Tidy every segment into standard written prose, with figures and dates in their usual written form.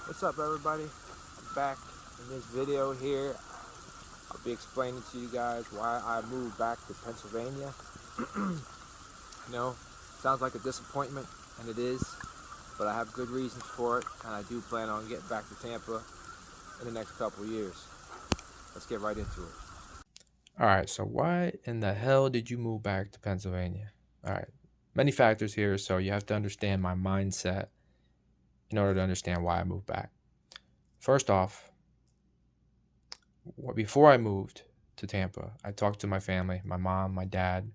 What's up, everybody? I'm back in this video here. I'll be explaining to you guys why I moved back to Pennsylvania. You know, sounds like a disappointment, and it is, but I have good reasons for it, and I do plan on getting back to Tampa in the next couple of years. Let's get right into it. All right, so why in the hell did you move back to Pennsylvania? All right, many factors here, so you have to understand my mindset in order to understand why I moved back. First off, before I moved to Tampa, I talked to my family, my mom, my dad,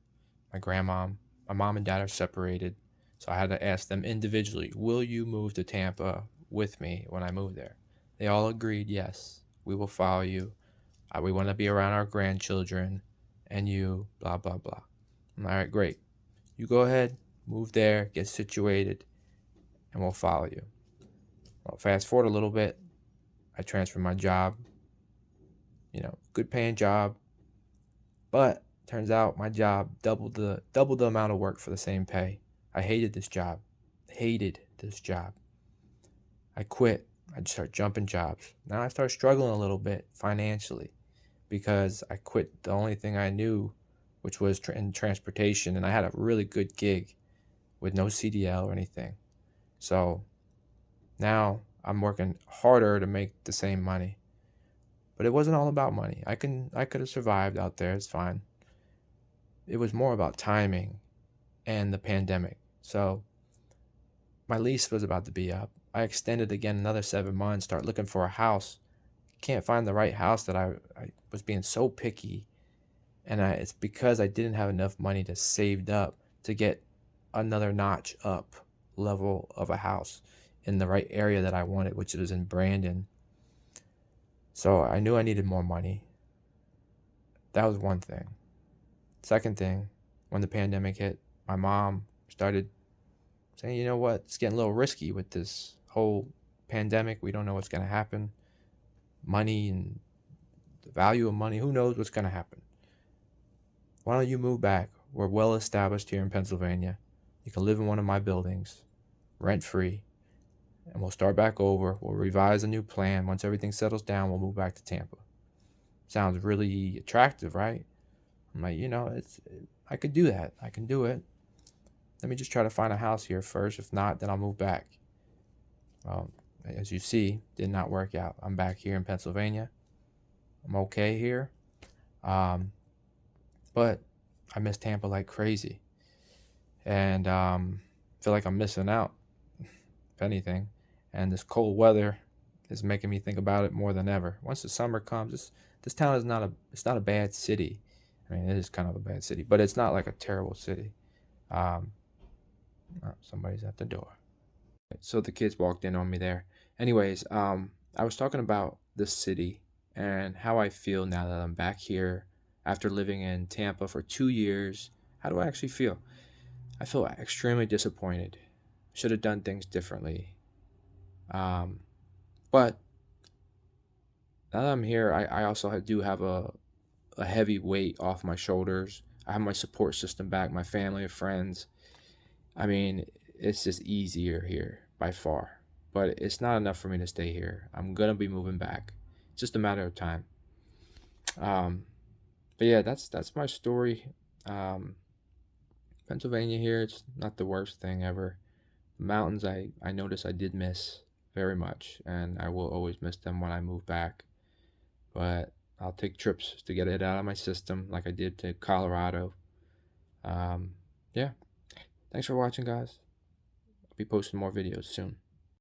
my grandma. My mom and dad are separated, so I had to ask them individually, will you move to Tampa with me when I move there? They all agreed, yes, we will follow you. We want to be around our grandchildren and you, blah, blah, blah. All right, great. You go ahead, move there, get situated, and we'll follow you. Well, fast forward a little bit, I transferred my job, good paying job, but turns out my job doubled the amount of work for the same pay. I hated this job. Hated this job. I quit. I just started jumping jobs. Now I start struggling a little bit financially because I quit the only thing I knew, which was in transportation, and I had a really good gig with no CDL or anything. So now I'm working harder to make the same money. But it wasn't all about money. I could have survived out there. It's fine. It was more about timing and the pandemic. So my lease was about to be up. I extended again another 7 months, start looking for a house. Can't find the right house that I was being so picky. And it's because I didn't have enough money to saved up to get another notch up level of a house in the right area that I wanted, which was in Brandon. So I knew I needed more money. That was one thing. Second thing, when the pandemic hit, my mom started saying, you know what, it's getting a little risky with this whole pandemic. We don't know what's going to happen. Money and the value of money, who knows what's going to happen. Why don't you move back? We're well established here in Pennsylvania. You can live in one of my buildings, rent free, and we'll start back over. We'll revise a new plan. Once everything settles down, we'll move back to Tampa. Sounds really attractive, right? I'm like, I could do that. I can do it. Let me just try to find a house here first. If not, then I'll move back. Well, as you see, did not work out. I'm back here in Pennsylvania. I'm okay here. But I miss Tampa like crazy. And feel like I'm missing out, if anything. And this cold weather is making me think about it more than ever. Once the summer comes, this town is it's not a bad city. I mean, it is kind of a bad city, but it's not like a terrible city. Somebody's at the door. So the kids walked in on me there. Anyways, I was talking about the city and how I feel now that I'm back here after living in Tampa for 2 years. How do I actually feel? I feel extremely disappointed. Should have done things differently. But now that I'm here, I also do have a heavy weight off my shoulders. I have my support system back, my family and friends. I mean, it's just easier here by far. But it's not enough for me to stay here. I'm gonna be moving back. It's just a matter of time. Um, but yeah, that's my story. Um, Pennsylvania here, it's not the worst thing ever. The mountains, I notice I did miss very much, and I will always miss them when I move back. But I'll take trips to get it out of my system, like I did to Colorado. Yeah. Thanks for watching, guys. I'll be posting more videos soon.